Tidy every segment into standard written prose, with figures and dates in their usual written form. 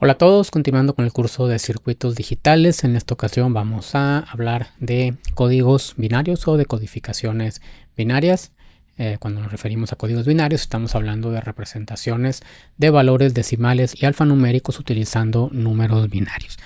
Hola a todos, continuando con el curso de circuitos digitales. En esta ocasión vamos a hablar de códigos binarios o de codificaciones binarias. Cuando nos referimos a códigos binarios estamos hablando de representaciones de valores decimales y alfanuméricos utilizando números binarios.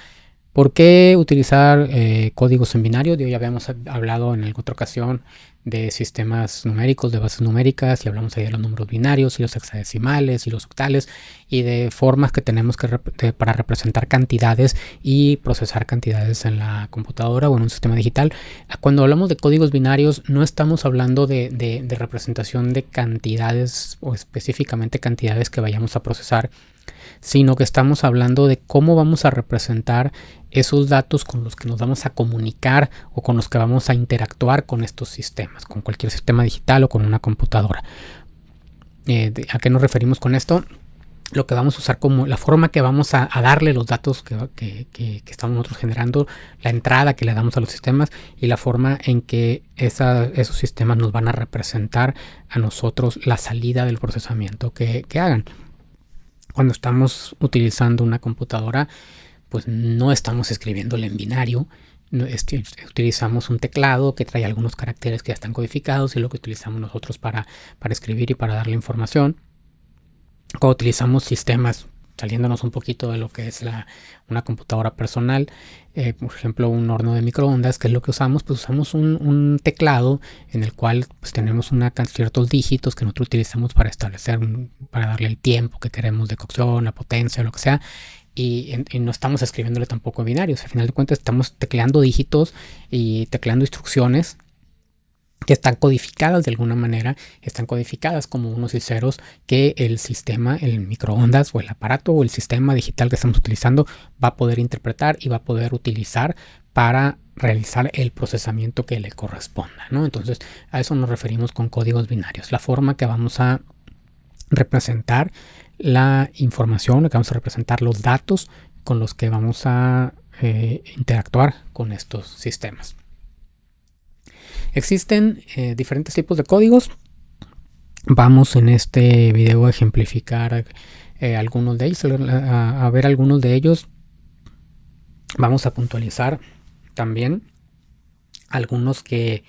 ¿Por qué utilizar códigos en binario? Ya habíamos hablado en alguna otra ocasión de sistemas numéricos, de bases numéricas, y hablamos ahí de los números binarios y los hexadecimales y los octales y de formas que tenemos para representar cantidades y procesar cantidades en la computadora o en un sistema digital. Cuando hablamos de códigos binarios no estamos hablando de representación de cantidades o específicamente cantidades que vayamos a procesar, sino que estamos hablando de cómo vamos a representar esos datos con los que nos vamos a comunicar o con los que vamos a interactuar con estos sistemas, con cualquier sistema digital o con una computadora. ¿A qué nos referimos con esto? Lo que vamos a usar como la forma que vamos a darle los datos que estamos nosotros generando, la entrada que le damos a los sistemas y la forma en que esos sistemas nos van a representar a nosotros la salida del procesamiento que hagan. Cuando estamos utilizando una computadora, pues no estamos escribiéndole en binario. Utilizamos un teclado que trae algunos caracteres que ya están codificados y lo que utilizamos nosotros para escribir y para darle información. Cuando utilizamos sistemas, saliéndonos un poquito de lo que es una computadora personal, por ejemplo un horno de microondas, que es lo que usamos, pues usamos un teclado en el cual pues tenemos ciertos dígitos que nosotros utilizamos para establecer, para darle el tiempo que queremos de cocción, la potencia, lo que sea, y no estamos escribiéndole tampoco en binarios. Al final de cuentas estamos tecleando dígitos y tecleando instrucciones que están codificadas de alguna manera, están codificadas como unos y ceros que el sistema, el microondas o el aparato o el sistema digital que estamos utilizando va a poder interpretar y va a poder utilizar para realizar el procesamiento que le corresponda, ¿no? Entonces a eso nos referimos con códigos binarios, la forma que vamos a representar la información, que vamos a representar los datos con los que vamos a interactuar con estos sistemas. Existen diferentes tipos de códigos. Vamos en este video a ejemplificar algunos de ellos, a ver algunos de ellos. Vamos a puntualizar también algunos que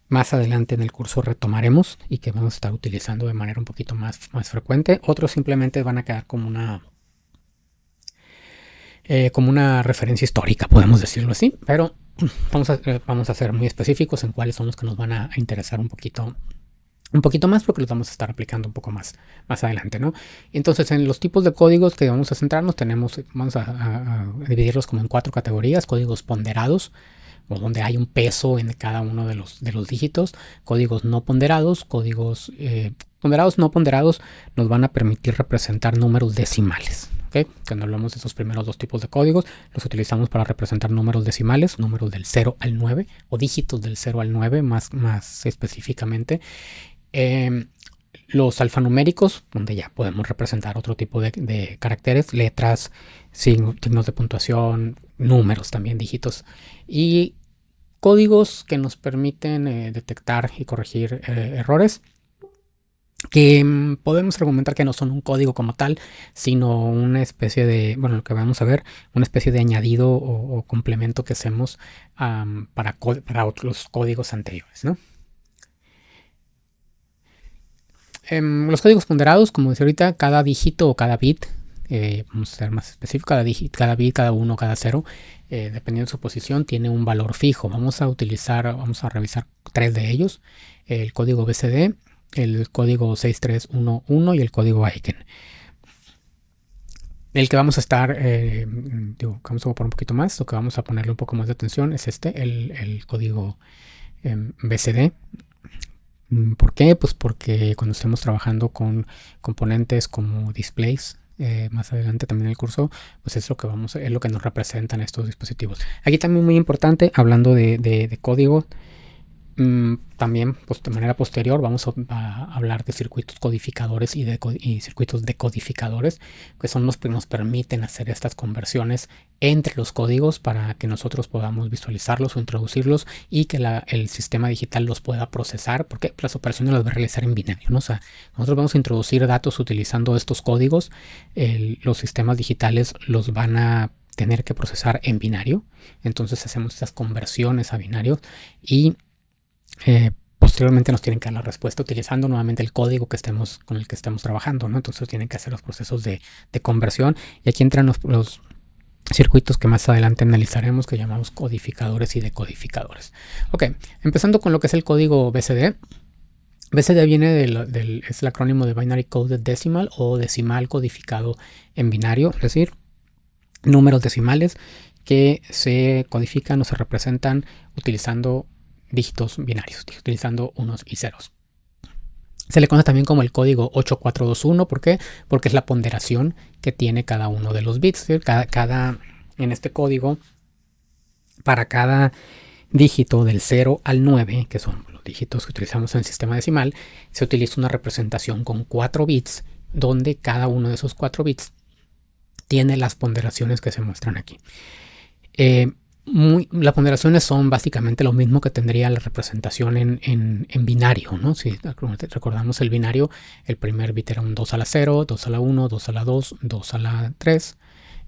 más adelante en el curso retomaremos y que vamos a estar utilizando de manera un poquito más frecuente. Otros simplemente van a quedar como una referencia histórica, podemos decirlo así, pero vamos a ser muy específicos en cuáles son los que nos van a interesar un poquito más, porque los vamos a estar aplicando un poco más adelante, ¿no? Entonces, en los tipos de códigos que vamos a centrarnos, vamos a dividirlos como en 4 categorías: códigos ponderados, o donde hay un peso en cada uno de los dígitos; códigos no ponderados. Códigos ponderados, no ponderados nos van a permitir representar números decimales. ¿Okay? Cuando hablamos de esos primeros 2 tipos de códigos, los utilizamos para representar números decimales, números del 0 al 9 o dígitos del 0 al 9 más específicamente. Los alfanuméricos, donde ya podemos representar otro tipo de caracteres, letras, signos de puntuación, números también, dígitos, y códigos que nos permiten detectar y corregir errores, que podemos argumentar que no son un código como tal, sino una especie de, bueno, lo que vamos a ver, una especie de añadido o complemento que hacemos para otros códigos anteriores, ¿no? Los códigos ponderados, como decía ahorita, cada dígito o cada bit, vamos a ser más específico, cada bit, cada 1, cada 0, dependiendo de su posición, tiene un valor fijo. Vamos a revisar 3 de ellos: el código BCD, el código 6311 y el código Aiken. El que vamos a estar, vamos a ocupar un poquito más, lo que vamos a ponerle un poco más de atención es el código BCD. ¿Por qué? Pues porque cuando estemos trabajando con componentes como displays, más adelante también en el curso, pues es lo que nos representan estos dispositivos. Aquí también muy importante, hablando de código, También, pues, de manera posterior vamos a hablar de circuitos codificadores y circuitos decodificadores, que son los que nos permiten hacer estas conversiones entre los códigos para que nosotros podamos visualizarlos o introducirlos y que el sistema digital los pueda procesar, porque las operaciones las va a realizar en binario, ¿no? O sea, nosotros vamos a introducir datos utilizando estos códigos, los sistemas digitales los van a tener que procesar en binario, entonces hacemos estas conversiones a binario y posteriormente nos tienen que dar la respuesta utilizando nuevamente el código con el que estemos trabajando, ¿no? Entonces tienen que hacer los procesos de conversión, y aquí entran los circuitos que más adelante analizaremos, que llamamos codificadores y decodificadores. Ok, empezando con lo que es el código BCD. BCD viene es el acrónimo de Binary Coded Decimal, o decimal codificado en binario, es decir, números decimales que se codifican o se representan utilizando dígitos binarios, utilizando unos y ceros. Se le conoce también como el código 8421. ¿Por qué? Porque es la ponderación que tiene cada uno de los bits. ¿Sí? En este código, para cada dígito del 0 al 9, que son los dígitos que utilizamos en el sistema decimal, se utiliza una representación con 4 bits, donde cada uno de esos 4 bits tiene las ponderaciones que se muestran aquí. Las ponderaciones son básicamente lo mismo que tendría la representación en binario, ¿no? Si recordamos el binario, el primer bit era un 2 a la 0, 2 a la 1, 2 a la 2, 2 a la 3.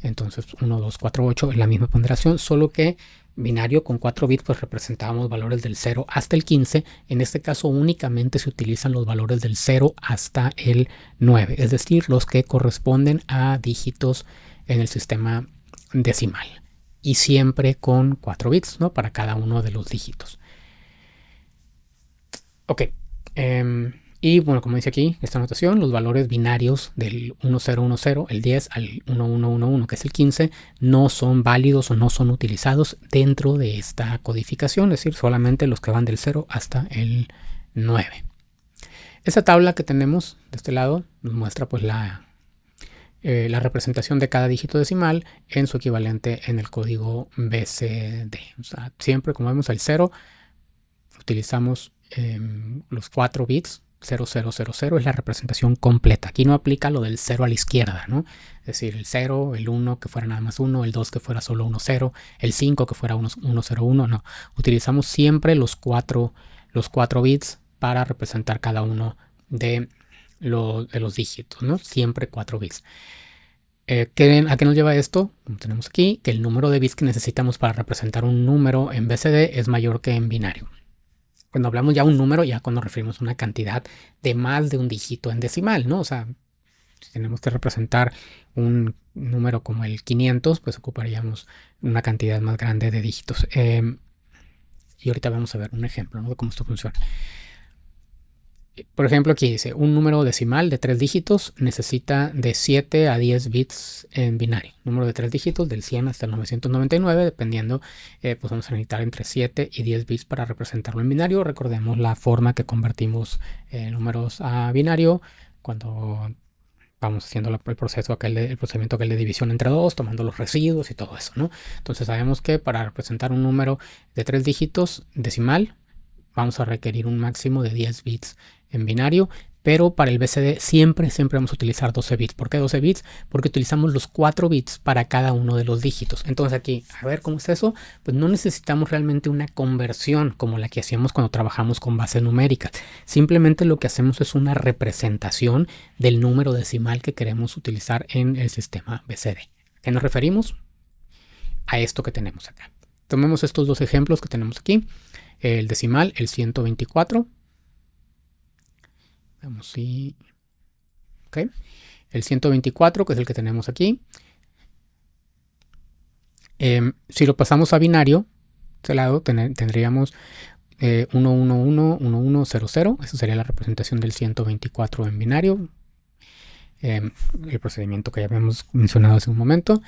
Entonces 1, 2, 4, 8 es la misma ponderación, solo que binario con 4 bits pues representábamos valores del 0 hasta el 15. En este caso únicamente se utilizan los valores del 0 hasta el 9, es decir, los que corresponden a dígitos en el sistema decimal. Y siempre con 4 bits, ¿no? Para cada uno de los dígitos. Ok. Y bueno, como dice aquí esta notación, los valores binarios del 1010, el 10 al 1111, que es el 15, no son válidos o no son utilizados dentro de esta codificación, es decir, solamente los que van del 0 hasta el 9. Esta tabla que tenemos de este lado nos muestra pues la representación de cada dígito decimal en su equivalente en el código BCD. O sea, siempre, como vemos, el 0 utilizamos los 4 bits. 0000 es la representación completa. Aquí no aplica lo del 0 a la izquierda, ¿no? Es decir, el 0, el 1 que fuera nada más 1, el 2 que fuera solo 1, 0, el 5 que fuera 1, 0, 1, no. Utilizamos siempre los 4 bits para representar cada uno de los dígitos, ¿no? Siempre 4 bits. ¿A qué nos lleva esto? Como tenemos aquí, que el número de bits que necesitamos para representar un número en BCD es mayor que en binario. Cuando hablamos ya un número, ya cuando referimos a una cantidad de más de un dígito en decimal, ¿no? O sea, si tenemos que representar un número como el 500, pues ocuparíamos una cantidad más grande de dígitos. Y ahorita vamos a ver un ejemplo, ¿no? De cómo esto funciona. Por ejemplo, aquí dice, un número decimal de 3 dígitos necesita de 7 a 10 bits en binario. Número de 3 dígitos del 100 hasta el 999, dependiendo, pues vamos a necesitar entre 7 y 10 bits para representarlo en binario. Recordemos la forma que convertimos números a binario cuando vamos haciendo el procedimiento aquel de división entre 2, tomando los residuos y todo eso, ¿no? Entonces sabemos que para representar un número de 3 dígitos decimal, vamos a requerir un máximo de 10 bits en binario, pero para el BCD siempre vamos a utilizar 12 bits. ¿Por qué 12 bits? Porque utilizamos los 4 bits para cada uno de los dígitos. Entonces aquí, a ver cómo es eso, pues no necesitamos realmente una conversión como la que hacíamos cuando trabajamos con bases numéricas. Simplemente lo que hacemos es una representación del número decimal que queremos utilizar en el sistema BCD. ¿A qué nos referimos? A esto que tenemos acá. Tomemos estos dos ejemplos que tenemos aquí. El decimal, el 124. Vamos, sí. Ok. El 124, que es el que tenemos aquí. Si lo pasamos a binario, de este lado tendríamos 111, 1100. Esa sería la representación del 124 en binario. el procedimiento que ya habíamos mencionado hace un momento.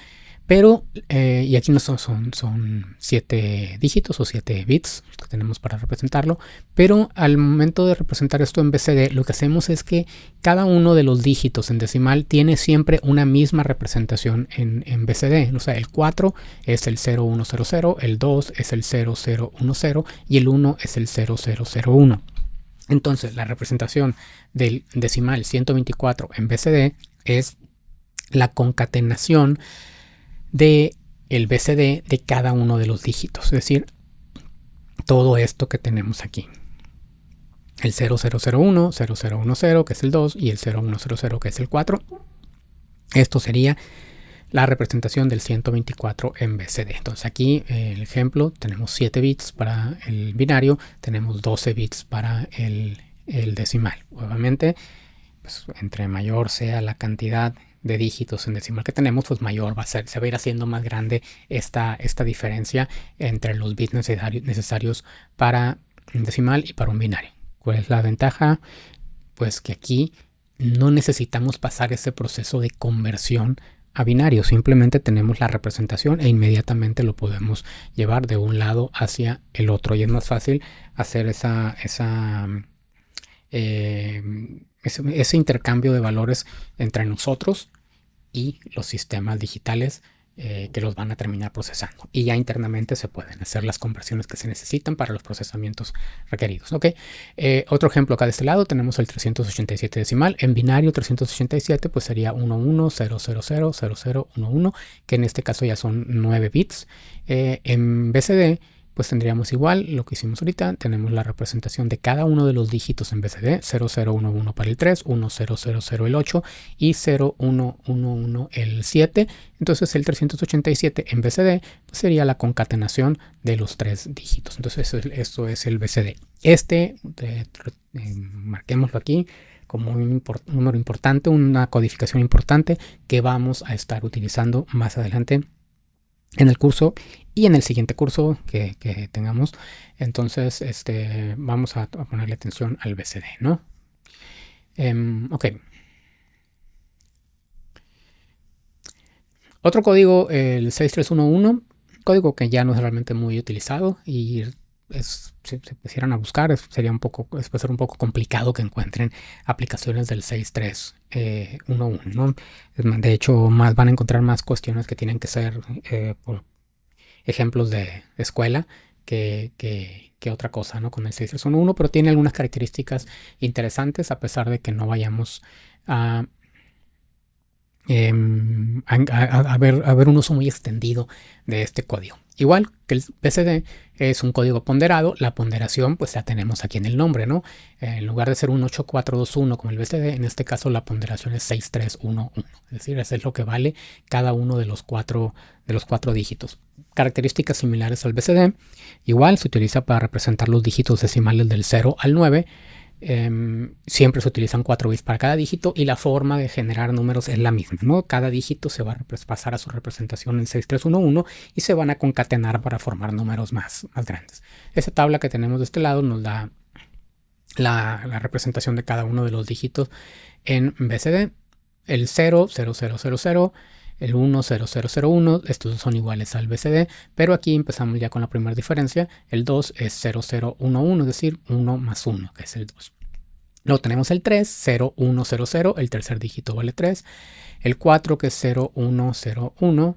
Pero, y aquí no son 7 dígitos o 7 bits que tenemos para representarlo, pero al momento de representar esto en BCD, lo que hacemos es que cada uno de los dígitos en decimal tiene siempre una misma representación en BCD. O sea, el 4 es el 0100, el 2 es el 0010 y el 1 es el 0001. Entonces, la representación del decimal 124 en BCD es la concatenación de el BCD de cada uno de los dígitos, es decir, todo esto que tenemos aquí. El 0001, 0010, que es el 2, y el 0100, que es el 4. Esto sería la representación del 124 en BCD. Entonces aquí el ejemplo, tenemos 7 bits para el binario, tenemos 12 bits para el decimal. Obviamente, pues, entre mayor sea la cantidad de dígitos en decimal que tenemos, pues mayor va a ser, se va a ir haciendo más grande esta diferencia entre los bits necesarios para un decimal y para un binario. ¿Cuál es la ventaja? Pues que aquí no necesitamos pasar ese proceso de conversión a binario, simplemente tenemos la representación e inmediatamente lo podemos llevar de un lado hacia el otro, y es más fácil hacer ese intercambio de valores entre nosotros y los sistemas digitales que los van a terminar procesando, y ya internamente se pueden hacer las conversiones que se necesitan para los procesamientos requeridos. ¿Ok? Otro ejemplo acá de este lado tenemos el 387 decimal. En binario 387 pues sería 11000011, que en este caso ya son 9 bits. En BCD pues tendríamos igual lo que hicimos ahorita. Tenemos la representación de cada uno de los dígitos en BCD: 0011 para el 3, 1000 el 8 y 0111 el 7. Entonces el 387 en BCD pues sería la concatenación de los 3 dígitos. Entonces esto es el BCD. Marquémoslo aquí como un número importante, una codificación importante que vamos a estar utilizando más adelante en el curso y en el siguiente curso que tengamos. Entonces vamos a ponerle atención al BCD, ¿no? Ok. Otro código, el 6311, código que ya no es realmente muy utilizado, y si se pusieran a buscar sería un poco complicado que encuentren aplicaciones del 6311, ¿no? De hecho, van a encontrar más cuestiones que tienen que ser por ejemplos de escuela que otra cosa, ¿no? Con el 6311, pero tiene algunas características interesantes, a pesar de que no vayamos a ver un uso muy extendido de este código. Igual que el BCD es un código ponderado, la ponderación pues la tenemos aquí en el nombre, ¿no? En lugar de ser un 8421 como el BCD, en este caso la ponderación es 6311. Es decir, eso es lo que vale cada uno de los cuatro dígitos. Características similares al BCD. Igual se utiliza para representar los dígitos decimales del 0 al 9. Siempre se utilizan 4 bits para cada dígito, y la forma de generar números es la misma, ¿no? Cada dígito se va a pasar a su representación en 6311 y se van a concatenar para formar números más grandes. Esa tabla que tenemos de este lado nos da la representación de cada uno de los dígitos en BCD. El 0, 0000, el 1, 0001, estos son iguales al BCD, pero aquí empezamos ya con la primera diferencia. El 2 es 0011, es decir, 1 más 1, que es el 2. Luego tenemos el 3, 0100, el tercer dígito vale 3. El 4, que es 0101,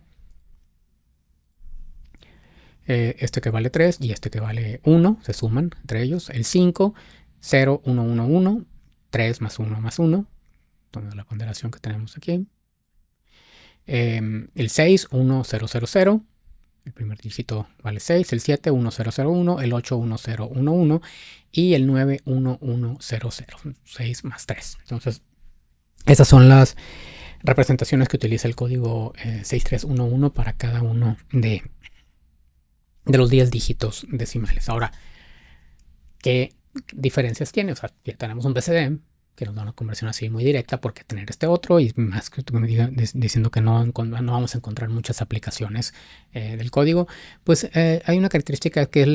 este que vale 3 y este que vale 1, se suman entre ellos. El 5, 0111, 3 más 1 más 1, tomando la ponderación que tenemos aquí. El 6, 1000, el primer dígito vale 6, el 7, 1001, el 8, 1011 y el 9, 1100, 6 más 3. Entonces, esas son las representaciones que utiliza el código 6311 para cada uno de los 10 dígitos decimales. Ahora, ¿qué diferencias tiene? O sea, ya tenemos un BCD, que nos da una conversión así muy directa, porque tener este otro, y más que me diga, diciendo que no vamos a encontrar muchas aplicaciones del código. Pues hay una característica que es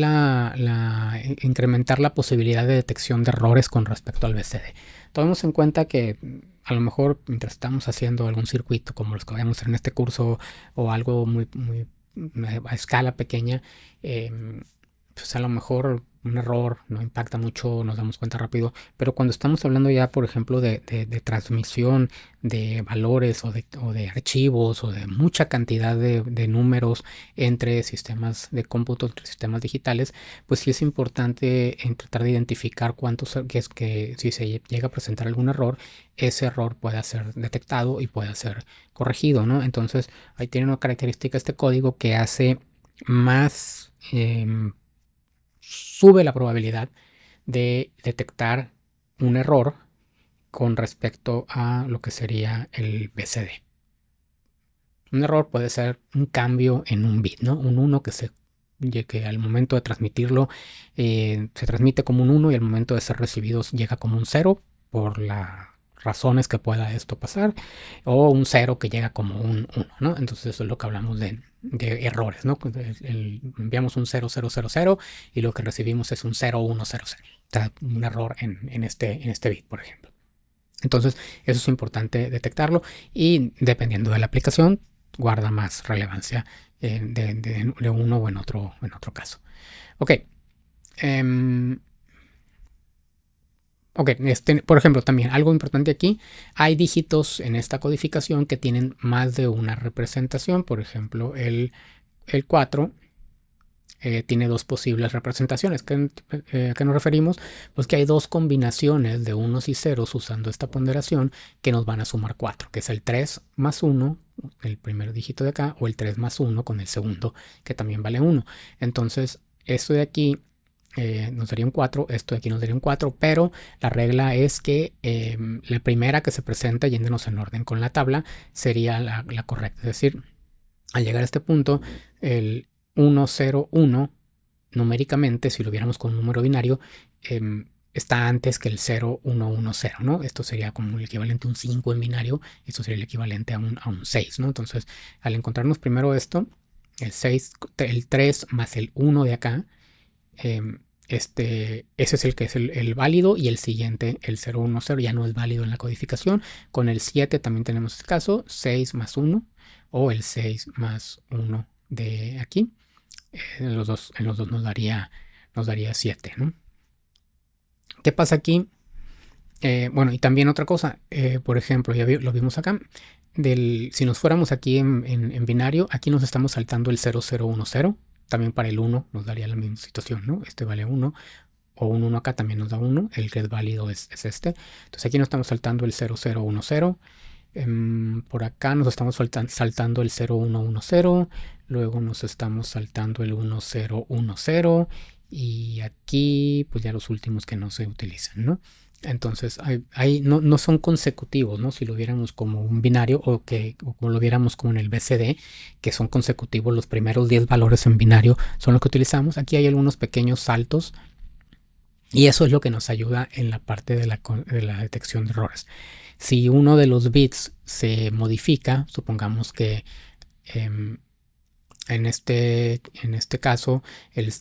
incrementar la posibilidad de detección de errores con respecto al BCD. Tomemos en cuenta que a lo mejor mientras estamos haciendo algún circuito como los que vamos a hacer en este curso, o algo muy a escala pequeña, pues a lo mejor un error no impacta mucho, nos damos cuenta rápido, pero cuando estamos hablando ya, por ejemplo, de transmisión de valores o de archivos o de mucha cantidad de números entre sistemas de cómputo, entre sistemas digitales, pues sí es importante tratar de identificar que si se llega a presentar algún error, ese error pueda ser detectado y pueda ser corregido, ¿no? Entonces ahí tiene una característica este código que hace más, sube la probabilidad de detectar un error con respecto a lo que sería el BCD. Un error puede ser un cambio en un bit, ¿no? Un 1 que al momento de transmitirlo se transmite como un 1 y al momento de ser recibido llega como un 0 por las razones que pueda esto pasar, o un 0 que llega como un 1, ¿no? Entonces eso es lo que hablamos de errores, ¿no? Enviamos un 0000 y lo que recibimos es un 0100. O sea, un error en este bit, por ejemplo. Entonces eso es importante detectarlo, y dependiendo de la aplicación guarda más relevancia de uno o en otro caso. Ok. Ok, por ejemplo, también algo importante aquí, hay dígitos en esta codificación que tienen más de una representación. Por ejemplo, el 4 tiene dos posibles representaciones. ¿A qué nos referimos? Pues que hay dos combinaciones de unos y ceros usando esta ponderación que nos van a sumar 4, que es el 3 más 1, el primer dígito de acá, o el 3 más 1 con el segundo, que también vale 1. Entonces, esto de aquí nos daría un 4, esto de aquí nos daría un 4, pero la regla es que la primera que se presenta, yéndonos en orden con la tabla, sería la correcta. Es decir, al llegar a este punto, el 1, 0, 1, numéricamente, si lo viéramos con un número binario, está antes que el 0, 1, 1, 0, ¿no? Esto sería como el equivalente a un 5 en binario, esto sería el equivalente a un 6, ¿no? Entonces, al encontrarnos primero esto, el 3 más el 1 de acá, ese es el que es el válido, y el siguiente, el 0, 1, 0, ya no es válido en la codificación. Con el 7 también tenemos este caso, 6 más 1, o el 6 más 1 de aquí. En los dos nos daría 7, ¿no? ¿Qué pasa aquí? Bueno, y también otra cosa, por ejemplo, ya lo vimos acá, si nos fuéramos aquí en binario, aquí nos estamos saltando el 0010, también para el 1 nos daría la misma situación, ¿no? Este vale 1, o un 1 acá también nos da 1, el que es válido es este. Entonces aquí nos estamos saltando el 0010, por acá nos estamos saltando el 0110, luego nos estamos saltando el 1010, y aquí pues ya los últimos que no se utilizan, ¿no? Entonces no son consecutivos, ¿no? Si lo viéramos como un binario, o como lo viéramos como en el BCD, que son consecutivos, los primeros 10 valores en binario son los que utilizamos. Aquí hay algunos pequeños saltos, y eso es lo que nos ayuda en la parte de la detección de errores. Si uno de los bits se modifica, supongamos que en este caso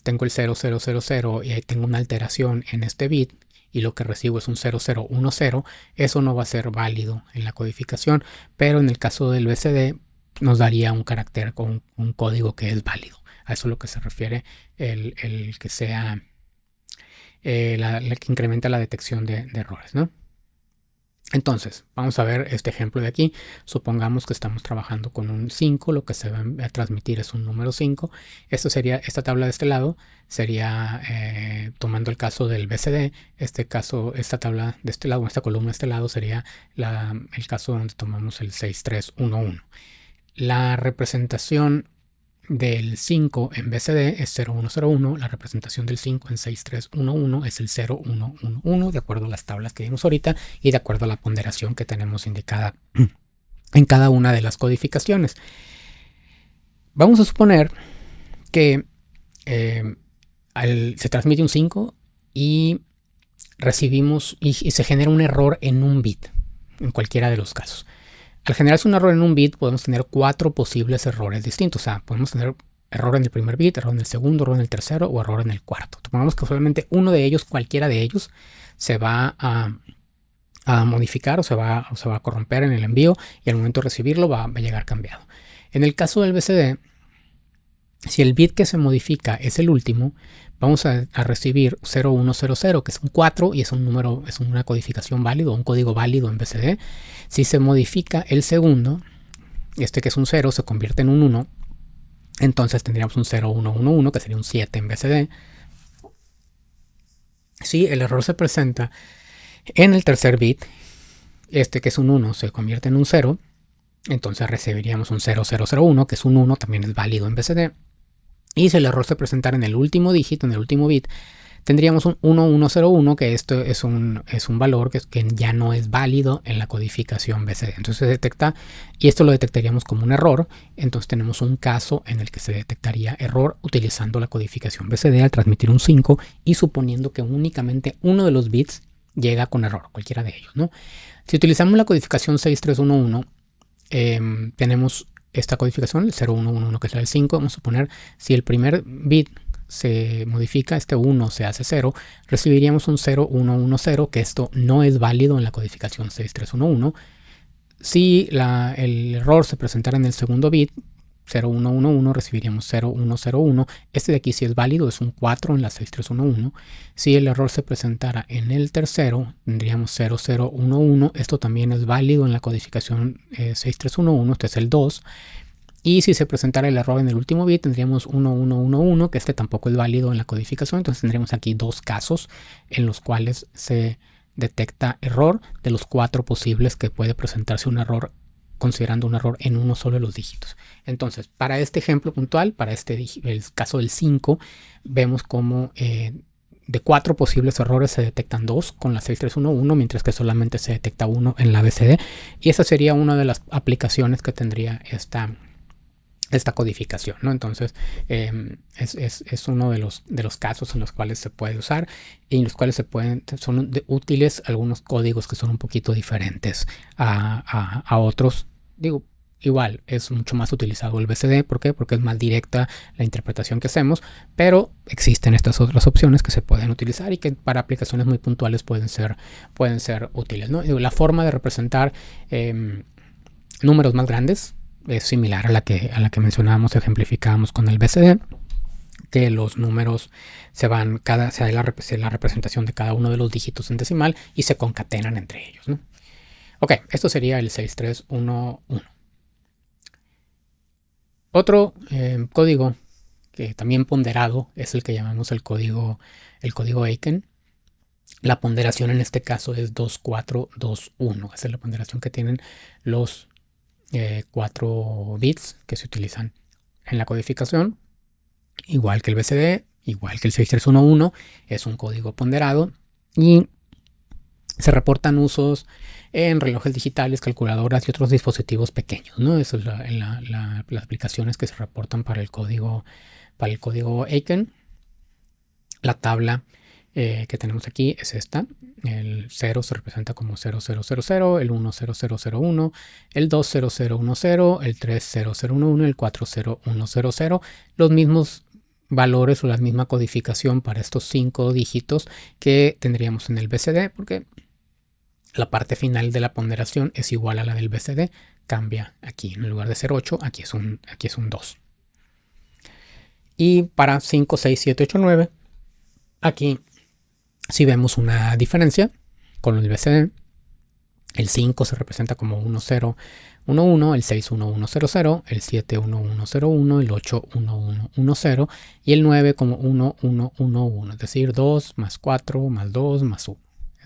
tengo el 0000 y ahí tengo una alteración en este bit, y lo que recibo es un 0010, eso no va a ser válido en la codificación, pero en el caso del BCD nos daría un carácter con un código que es válido. A eso es lo que se refiere el que sea la que incrementa la detección de errores, ¿no? Entonces, vamos a ver este ejemplo de aquí. Supongamos que estamos trabajando con un 5, lo que se va a transmitir es un número 5. Esta tabla de este lado sería, tomando el caso del BCD, esta tabla de este lado, esta columna de este lado sería el caso donde tomamos el 6311. La representación del 5 en BCD es 0101, la representación del 5 en 6311 es el 0111, de acuerdo a las tablas que vimos ahorita y de acuerdo a la ponderación que tenemos indicada en cada una de las codificaciones. Vamos a suponer que se transmite un 5 y recibimos y se genera un error en un bit, en cualquiera de los casos. Al generarse un error en un bit, podemos tener 4 posibles errores distintos. O sea, podemos tener error en el primer bit, error en el segundo, error en el tercero o error en el cuarto. Supongamos que solamente uno de ellos, cualquiera de ellos, se va a modificar o se va a corromper en el envío y al momento de recibirlo va a llegar cambiado. En el caso del BCD, si el bit que se modifica es el último, vamos a recibir 0100, que es un 4 y es un número, es una codificación válida, un código válido en BCD. Si se modifica el segundo, este que es un 0 se convierte en un 1, entonces tendríamos un 0111, que sería un 7 en BCD. Si el error se presenta en el tercer bit, este que es un 1 se convierte en un 0, entonces recibiríamos un 0001, que es un 1, también es válido en BCD. Y si el error se presentara en el último dígito, en el último bit, tendríamos un 1101, que esto es un valor que ya no es válido en la codificación BCD. Entonces se detecta, y esto lo detectaríamos como un error. Entonces tenemos un caso en el que se detectaría error utilizando la codificación BCD al transmitir un 5 y suponiendo que únicamente uno de los bits llega con error, cualquiera de ellos, ¿no? Si utilizamos la codificación 6311, tenemos esta codificación, el 0111, que es la del 5. Vamos a suponer, si el primer bit se modifica, este 1 se hace 0, recibiríamos un 0110, que esto no es válido en la codificación 6311. Si el error se presentara en el segundo bit, 0111, recibiríamos 0101. Este de aquí sí es válido, es un 4 en la 6311. Si el error se presentara en el tercero, tendríamos 0011. Esto también es válido en la codificación 6311, este es el 2. Y si se presentara el error en el último bit, tendríamos 1111, que este tampoco es válido en la codificación. Entonces tendríamos aquí dos casos en los cuales se detecta error de los 4 posibles que puede presentarse un error, considerando un error en uno solo de los dígitos. Entonces, para este ejemplo puntual, para el caso del 5, vemos como de 4 posibles errores se detectan 2 con la 6311, mientras que solamente se detecta 1 en la BCD. Y esa sería una de las aplicaciones que tendría esta codificación, ¿no? Entonces es uno de los casos en los cuales se puede usar y en los cuales son útiles algunos códigos que son un poquito diferentes a otros. Digo, igual es mucho más utilizado el BCD. ¿Por qué? Porque es más directa la interpretación que hacemos, pero existen estas otras opciones que se pueden utilizar y que para aplicaciones muy puntuales pueden ser útiles, ¿no? Digo, la forma de representar números más grandes es similar a la que mencionábamos, ejemplificábamos con el BCD, que los números se da la representación de cada uno de los dígitos en decimal y se concatenan entre ellos, ¿no? Ok, esto sería el 6311. Otro código que también ponderado es el que llamamos el código Aiken. La ponderación en este caso es 2421. Esa es la ponderación que tienen los 4 bits que se utilizan en la codificación. Igual que el BCD, igual que el 6311, es un código ponderado y se reportan usos en relojes digitales, calculadoras y otros dispositivos pequeños, ¿no? Esas son las aplicaciones que se reportan para el código Aiken. La tabla que tenemos aquí es esta. El 0 se representa como 0000, el 1 0001, el 2 0010, el 3 0011, el 4 0100. Los mismos valores o la misma codificación para estos 5 dígitos que tendríamos en el BCD, porque la parte final de la ponderación es igual a la del BCD. Cambia aquí, en lugar de ser 8, aquí es un 2. Y para 5, 6, 7, 8, 9, aquí sí vemos una diferencia con el BCD. El 5 se representa como 1011, el 6 1100, el 7 1101, el 8 1110 y el 9 como 1111, es decir, 2 más 4 más 2 más 1.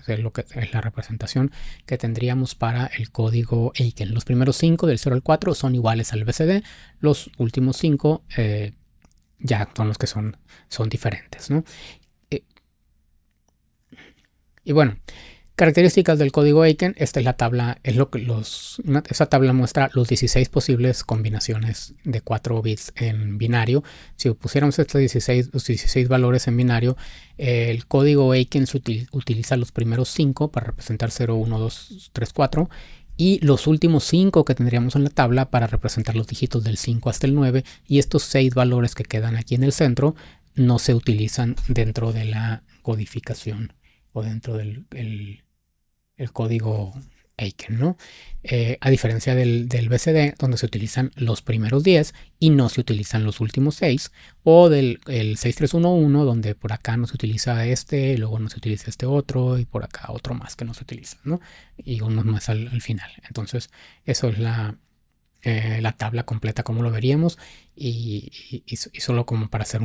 Es lo que es la representación que tendríamos para el código Aiken. Los primeros 5 del 0 al 4 son iguales al BCD. Los últimos 5 ya son los que son diferentes, ¿no? Y bueno, Características del código Aiken. Esta es la tabla, esa tabla muestra los 16 posibles combinaciones de 4 bits en binario. Si pusiéramos estos 16 valores en binario, el código Aiken utiliza los primeros 5 para representar 0, 1, 2, 3, 4 y los últimos 5 que tendríamos en la tabla para representar los dígitos del 5 hasta el 9, y estos 6 valores que quedan aquí en el centro no se utilizan dentro de la codificación o dentro del el código Aiken, ¿no? A diferencia del BCD, donde se utilizan los primeros 10 y no se utilizan los últimos 6, o del 6311, donde por acá no se utiliza este, luego no se utiliza este otro, y por acá otro más que no se utiliza, ¿no? Y uno más al final. Entonces, eso es la tabla completa como lo veríamos, y solo como para hacer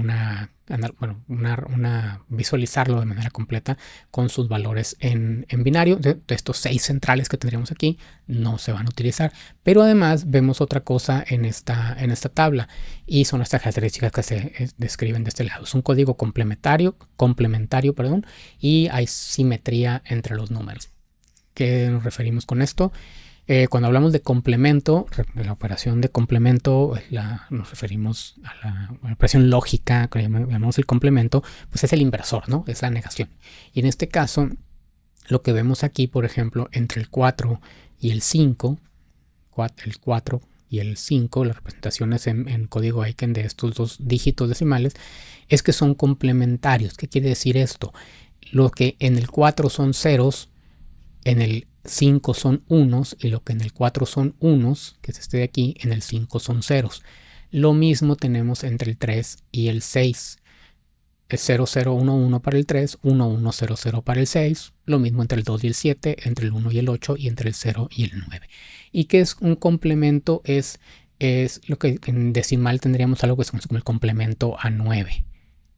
visualizarlo de manera completa con sus valores en binario. De estos 6 centrales que tendríamos aquí no se van a utilizar, pero además vemos otra cosa en esta tabla, y son estas características que se describen de este lado. Es un código complementario, y hay simetría entre los números. ¿Qué nos referimos con esto? Cuando hablamos de complemento, la operación de complemento, nos referimos a la operación lógica que llamamos el complemento, pues es el inversor, ¿no? Es la negación. Y en este caso, lo que vemos aquí, por ejemplo, entre el 4 y el 5, el 4 y el 5, las representaciones en código Aiken de estos dos dígitos decimales, es que son complementarios. ¿Qué quiere decir esto? Lo que en el 4 son ceros, en el 5 son unos, y lo que en el 4 son unos, que es este de aquí, en el 5 son ceros. Lo mismo tenemos entre el 3 y el 6. El 0, 0, 1, 1 para el 3, 1, 1, 0, 0 para el 6. Lo mismo entre el 2 y el 7, entre el 1 y el 8 y entre el 0 y el 9. ¿Y qué es un complemento? Es lo que en decimal tendríamos algo que es como el complemento a 9.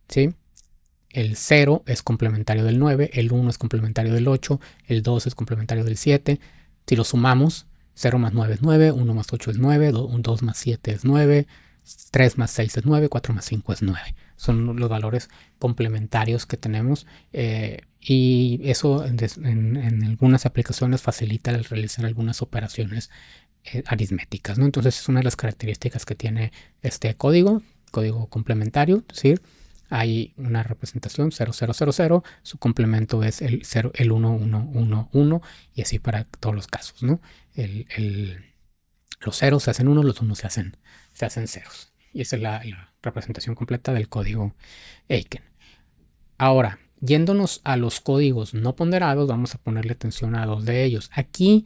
¿Sí? El 0 es complementario del 9, el 1 es complementario del 8, el 2 es complementario del 7. Si lo sumamos, 0 más 9 es 9, 1 más 8 es 9, 2 más 7 es 9, 3 más 6 es 9, 4 más 5 es 9. Son los valores complementarios que tenemos, y eso en algunas aplicaciones facilita el realizar algunas operaciones aritméticas, ¿no? Entonces es una de las características que tiene este código complementario, es decir, hay una representación 0, 0, 0, 0, su complemento es el 0, el 1, 1, 1, 1, y así para todos los casos, ¿no? Los ceros se hacen unos, los unos se hacen ceros. Y esa es la representación completa del código Aiken. Ahora, yéndonos a los códigos no ponderados, vamos a ponerle atención a dos de ellos. Aquí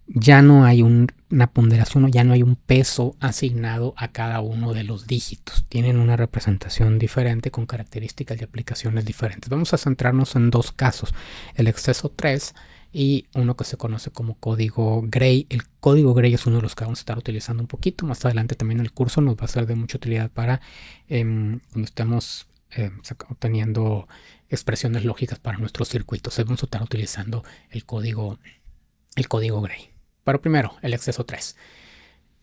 ya no hay una ponderación, o ya no hay un peso asignado a cada uno de los dígitos. Tienen una representación diferente con características y aplicaciones diferentes. Vamos a centrarnos en dos casos: el exceso 3 y uno que se conoce como código Gray. El código Gray es uno de los que vamos a estar utilizando un poquito más adelante también en el curso. Nos va a ser de mucha utilidad para cuando estemos obteniendo expresiones lógicas para nuestros circuitos. Vamos a estar utilizando el código Gray. Pero primero, el exceso 3.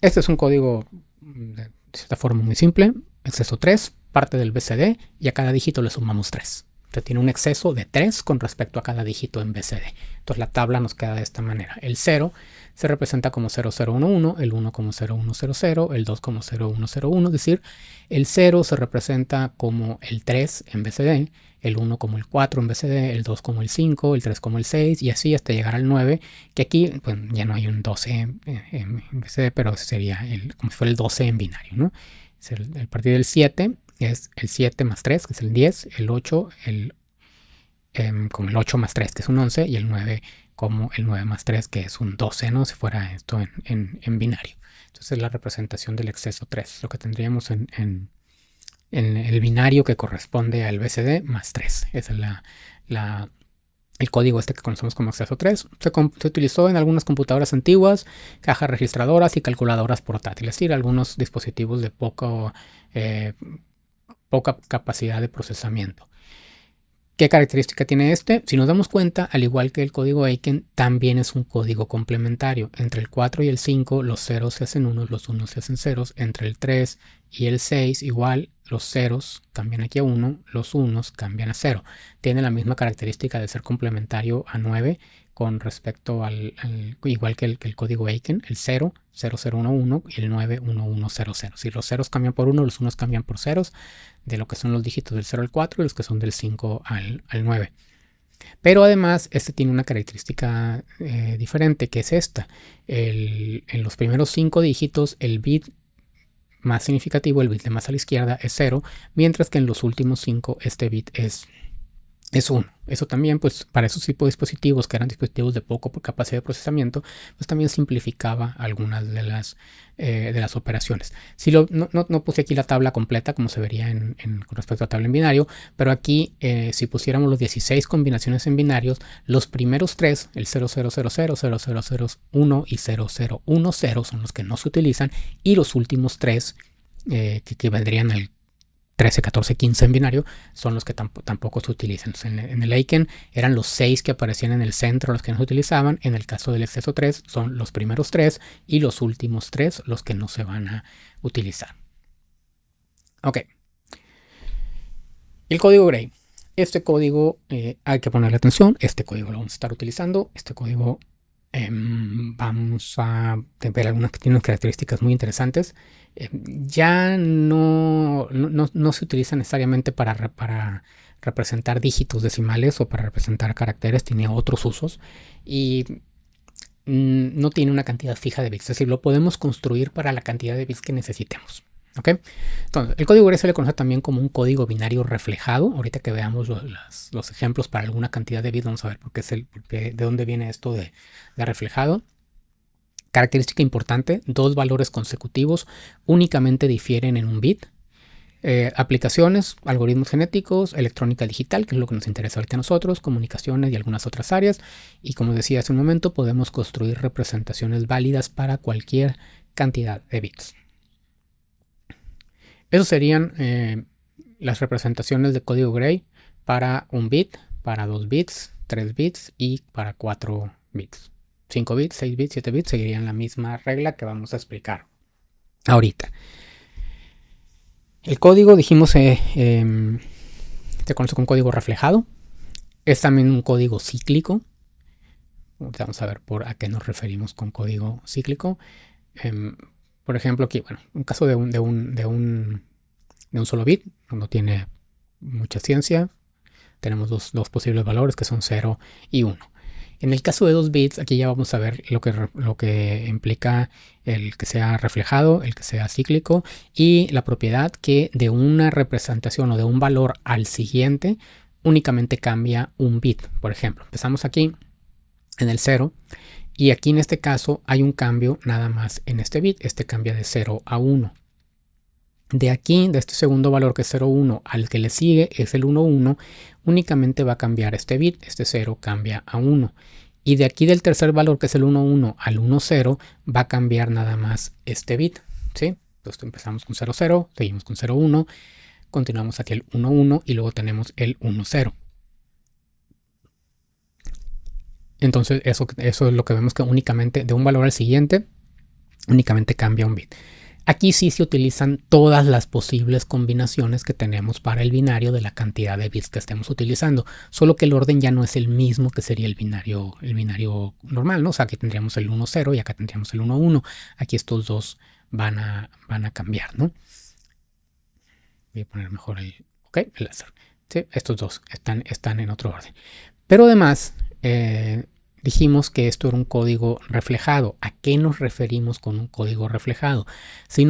Este es un código de cierta forma muy simple. Exceso 3, parte del BCD, y a cada dígito le sumamos 3. Entonces tiene un exceso de 3 con respecto a cada dígito en BCD. Entonces la tabla nos queda de esta manera. El 0 se representa como 0011, el 1 como 0100, el 2 como 0101, es decir, el 0 se representa como el 3 en BCD, el 1 como el 4 en BCD, el 2 como el 5, el 3 como el 6, y así hasta llegar al 9, que aquí pues, ya no hay un 12 en BCD, pero sería como si fuera el 12 en binario, ¿no? El partir del 7 es el 7 más 3, que es el 10, el 8 como el 8 más 3, que es un 11, y el 9 como el 9 más 3, que es un 12, ¿no? Si fuera esto en binario. Entonces la representación del exceso 3, lo que tendríamos en el binario que corresponde al BCD más 3. Ese es el código que conocemos como exceso 3. Se utilizó en algunas computadoras antiguas, cajas registradoras y calculadoras portátiles, es decir, algunos dispositivos de poca capacidad de procesamiento. ¿Qué característica tiene este? Si nos damos cuenta, al igual que el código Aiken, también es un código complementario. Entre el 4 y el 5, los ceros se hacen unos, los unos se hacen ceros. Entre el 3 y el 6, igual, los ceros cambian aquí a 1, los unos cambian a 0. Tiene la misma característica de ser complementario a 9 con respecto igual que el código Aiken, el 0, 0, 0, 1, 1 y el 9, 1, 1, 0, 0. Si los ceros cambian por 1, los unos cambian por ceros, de lo que son los dígitos del 0 al 4 y los que son del 5 al 9. Pero además este tiene una característica diferente, que es esta. En los primeros 5 dígitos el bit más significativo, el bit de más a la izquierda, es 0, mientras que en los últimos 5 este bit es 1. Eso también, pues para esos tipos de dispositivos que eran dispositivos de poco capacidad de procesamiento, pues también simplificaba algunas de las operaciones. Si no puse aquí la tabla completa como se vería con respecto a tabla en binario, pero aquí si pusiéramos los 16 combinaciones en binarios, los primeros 3, el 0000, 0001 y 0010 son los que no se utilizan, y los últimos 3 que vendrían al 13, 14, 15 en binario son los que tampoco se utilizan. En el Aiken eran los 6 que aparecían en el centro los que no se utilizaban. En el caso del exceso 3 son los primeros 3 y los últimos 3 los que no se van a utilizar. Ok. El código Gray. Este código hay que ponerle atención. Este código lo vamos a estar utilizando. Este código vamos a ver algunas que tienen características muy interesantes. Ya no se utiliza necesariamente para representar dígitos decimales o para representar caracteres, tiene otros usos y no tiene una cantidad fija de bits, es decir, lo podemos construir para la cantidad de bits que necesitemos. ¿Ok? Entonces, el código Gray se le conoce también como un código binario reflejado. Ahorita que veamos los ejemplos para alguna cantidad de bits, vamos a ver de dónde viene esto de reflejado. Característica importante, 2 valores consecutivos únicamente difieren en un bit. Aplicaciones, algoritmos genéticos, electrónica digital, que es lo que nos interesa ahorita a nosotros, comunicaciones y algunas otras áreas. Y como decía hace un momento, podemos construir representaciones válidas para cualquier cantidad de bits. Esas serían las representaciones de código Gray para un bit, para 2 bits, 3 bits y para 4 bits. 5 bits, 6 bits, 7 bits seguirían la misma regla que vamos a explicar ahorita. El código, dijimos, se conoce como código reflejado. Es también un código cíclico. Vamos a ver a qué nos referimos con código cíclico. Por ejemplo, aquí, bueno, un caso de un solo bit, no tiene mucha ciencia. Tenemos dos posibles valores que son 0 y 1. En el caso de 2 bits, aquí ya vamos a ver lo que implica el que sea reflejado, el que sea cíclico y la propiedad que de una representación o de un valor al siguiente únicamente cambia un bit. Por ejemplo, empezamos aquí en el 0 y aquí en este caso hay un cambio nada más en este bit. Este cambia de 0 a 1. De aquí, de este segundo valor que es 0,1 al que le sigue es el 1,1, únicamente va a cambiar este bit, este 0 cambia a 1. Y de aquí del tercer valor que es el 1,1 al 1,0 va a cambiar nada más este bit, ¿sí? Entonces empezamos con 0,0, seguimos con 0,1, continuamos aquí el 1,1 y luego tenemos el 1,0. Entonces eso es lo que vemos, que únicamente de un valor al siguiente únicamente cambia un bit. Aquí sí se utilizan todas las posibles combinaciones que tenemos para el binario de la cantidad de bits que estemos utilizando, solo que el orden ya no es el mismo que sería el binario normal, ¿no? O sea, aquí tendríamos el 1,0 y acá tendríamos el 1,1. Aquí estos dos van a cambiar, ¿no? Voy a poner mejor el láser. ¿Sí? Estos dos están en otro orden. Pero además, dijimos que esto era un código reflejado. ¿A qué nos referimos con un código reflejado? Si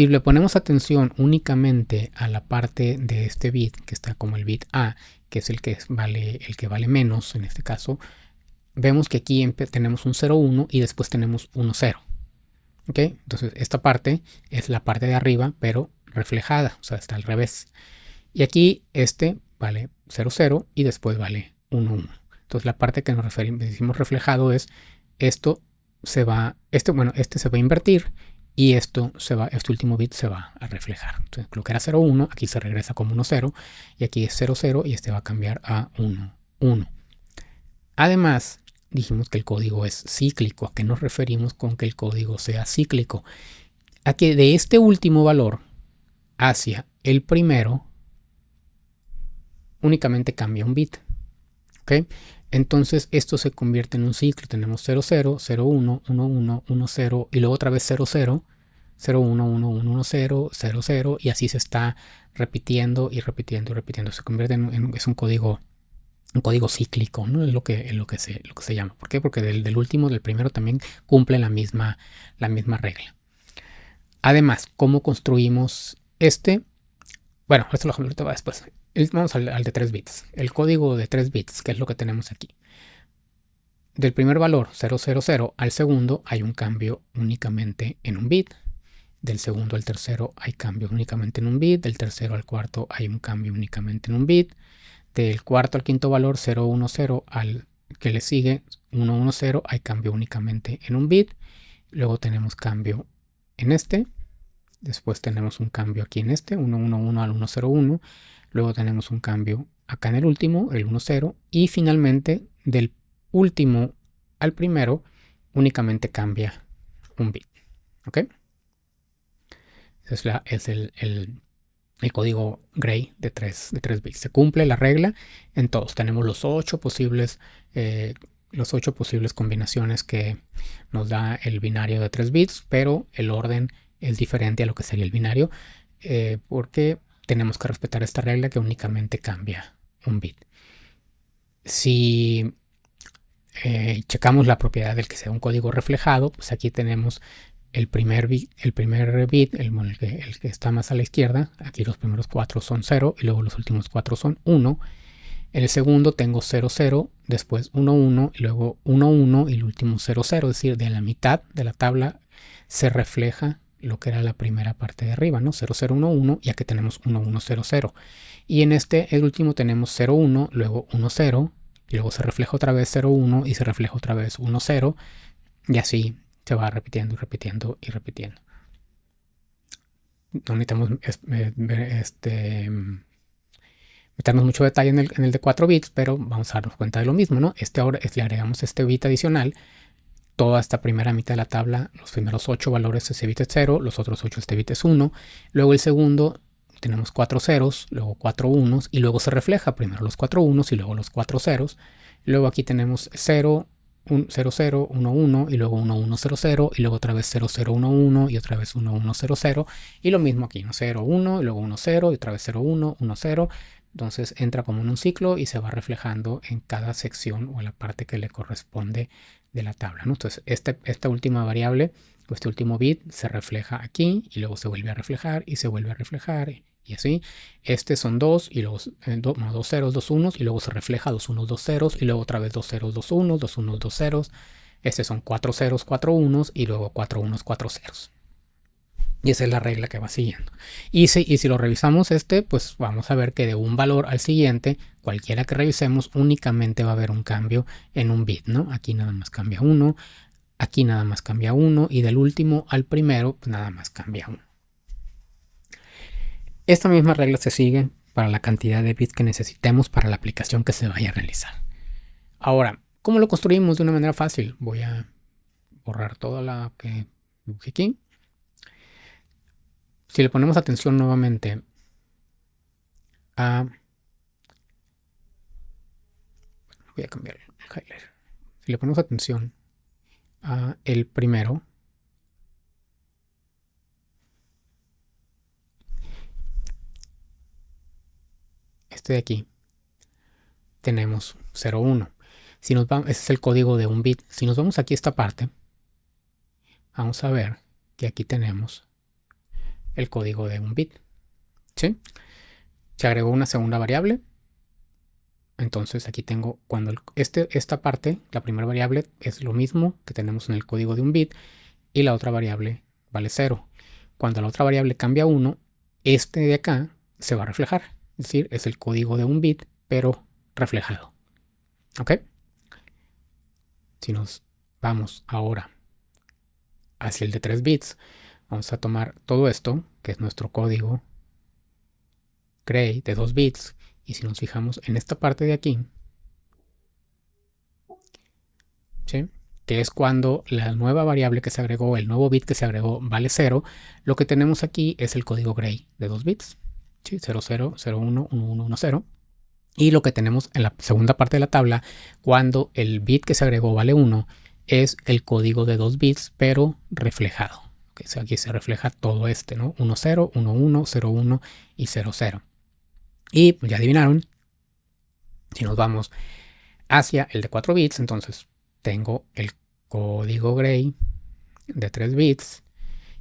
le ponemos atención únicamente a la parte de este bit, que está como el bit A, que es el que vale menos en este caso, vemos que aquí tenemos un 0,1 y después tenemos 1,0. ¿Ok? Entonces esta parte es la parte de arriba, pero reflejada, o sea, está al revés. Y aquí este vale 0,0 y después vale 1,1. Entonces la parte que decimos reflejado es este se va a invertir y este último bit se va a reflejar. Entonces, lo que era 0, 1, aquí se regresa como 1, 0, y aquí es 0, 0, y este va a cambiar a 1, 1. Además, dijimos que el código es cíclico. ¿A qué nos referimos con que el código sea cíclico? A que de este último valor hacia el primero únicamente cambia un bit. ¿Ok? Entonces esto se convierte en un ciclo. Tenemos 0, 0, 0, 1, 1, 1, 1, 0 y luego otra vez 0, 0, 0, 1, 1, 1, 1, 0, 0, 0 y así se está repitiendo y repitiendo y repitiendo. Se convierte es un código cíclico, ¿no? Es lo que se llama. ¿Por qué? Porque del último, del primero también cumple la misma regla. Además, ¿cómo construimos este? Bueno, esto lo va después. Vamos al de 3 bits. El código de 3 bits, que es lo que tenemos aquí. Del primer valor 000 al segundo hay un cambio únicamente en un bit. Del segundo al tercero hay cambio únicamente en un bit. Del tercero al cuarto hay un cambio únicamente en un bit. Del cuarto al quinto valor 010 al que le sigue 110 hay cambio únicamente en un bit. Luego tenemos cambio en este. Después tenemos un cambio aquí en este, 111 al 101. Luego tenemos un cambio acá en el último, el 10. Y finalmente, del último al primero, únicamente cambia un bit. ¿Ok? Ese es el código Gray de 3 bits. Se cumple la regla en todos. Tenemos los 8 posibles combinaciones que nos da el binario de 3 bits, pero el orden es diferente a lo que sería el binario, porque tenemos que respetar esta regla que únicamente cambia un bit. Si checamos la propiedad del que sea un código reflejado, pues aquí tenemos el primer bit, el que está más a la izquierda. Aquí los primeros 4 son 0 y luego los últimos 4 son 1. En el segundo tengo 0, 0, después 1, 1 y luego 1, 1 y el último 0, 0. Es decir, de la mitad de la tabla se refleja lo que era la primera parte de arriba, ¿no? 0, 0, 1, 1 y aquí tenemos 1, 1, 0, 0. Y en el último tenemos 0, 1, luego 1, 0 y luego se refleja otra vez 0, 1 y se refleja otra vez 1, 0 y así se va repitiendo y repitiendo y repitiendo. No necesitamos meternos mucho detalle en el de 4 bits, pero vamos a darnos cuenta de lo mismo, ¿no? Ahora le agregamos este bit adicional. Toda esta primera mitad de la tabla, los primeros 8 valores, ese bit es 0, los otros 8 este bit es 1. Luego el segundo tenemos 4 ceros, luego 4 unos y luego se refleja primero los 4 unos y luego los 4 ceros. Luego aquí tenemos 0, 0, 0, 1, 1 y luego 1, 1, 0, 0 y luego otra vez 0, 0, 1, 1 y otra vez 1, 1, 0, 0 y lo mismo aquí, ¿no? 0, 1 y luego 1, 0 y otra vez 0, 1, 1, 0. Entonces entra como en un ciclo y se va reflejando en cada sección o en la parte que le corresponde de la tabla, ¿no? Entonces esta última variable o este último bit se refleja aquí y luego se vuelve a reflejar y se vuelve a reflejar y así. Son 2 y luego 2 ceros, 2 unos y luego se refleja 2 unos, 2 ceros y luego otra vez 2 ceros, 2 unos, 2 unos, 2 ceros. Son 4 ceros, 4 unos y luego 4 unos, 4 ceros. Y esa es la regla que va siguiendo. Y si lo revisamos pues vamos a ver que de un valor al siguiente, cualquiera que revisemos, únicamente va a haber un cambio en un bit, ¿no? Aquí nada más cambia 1, aquí nada más cambia 1 y del último al primero, pues nada más cambia 1. Esta misma regla se sigue para la cantidad de bits que necesitemos para la aplicación que se vaya a realizar. Ahora, ¿cómo lo construimos de una manera fácil? Voy a borrar toda la que dibujé aquí. Si le ponemos atención nuevamente a... Voy a cambiar el highlighter. Si le ponemos atención a el primero, este de aquí, tenemos 0, 1. Si nos vamos, ese es el código de un bit. Si nos vamos aquí a esta parte, vamos a ver que aquí tenemos el código de un bit. ¿Sí? Se agregó una segunda variable. Entonces aquí tengo cuando esta parte, la primera variable, es lo mismo que tenemos en el código de un bit y la otra variable vale 0. Cuando la otra variable cambia a 1, este de acá se va a reflejar. Es decir, es el código de un bit, pero reflejado. ¿Ok? Si nos vamos ahora hacia el de 3 bits, vamos a tomar todo esto, que es nuestro código gray de 2 bits, y si nos fijamos en esta parte de aquí, ¿sí?, que es cuando la nueva variable que se agregó, el nuevo bit que se agregó, vale 0, lo que tenemos aquí es el código gray de 2 bits, ¿sí?, 0, 0, 0, 1, 1, 1, 1, 0. Y lo que tenemos en la segunda parte de la tabla, cuando el bit que se agregó vale 1, es el código de 2 bits, pero reflejado. Aquí se refleja todo este, ¿no? 1, 0, 1, 1, 0, 1 y 0, 0. Y pues ya adivinaron, si nos vamos hacia el de 4 bits, entonces tengo el código gray de 3 bits,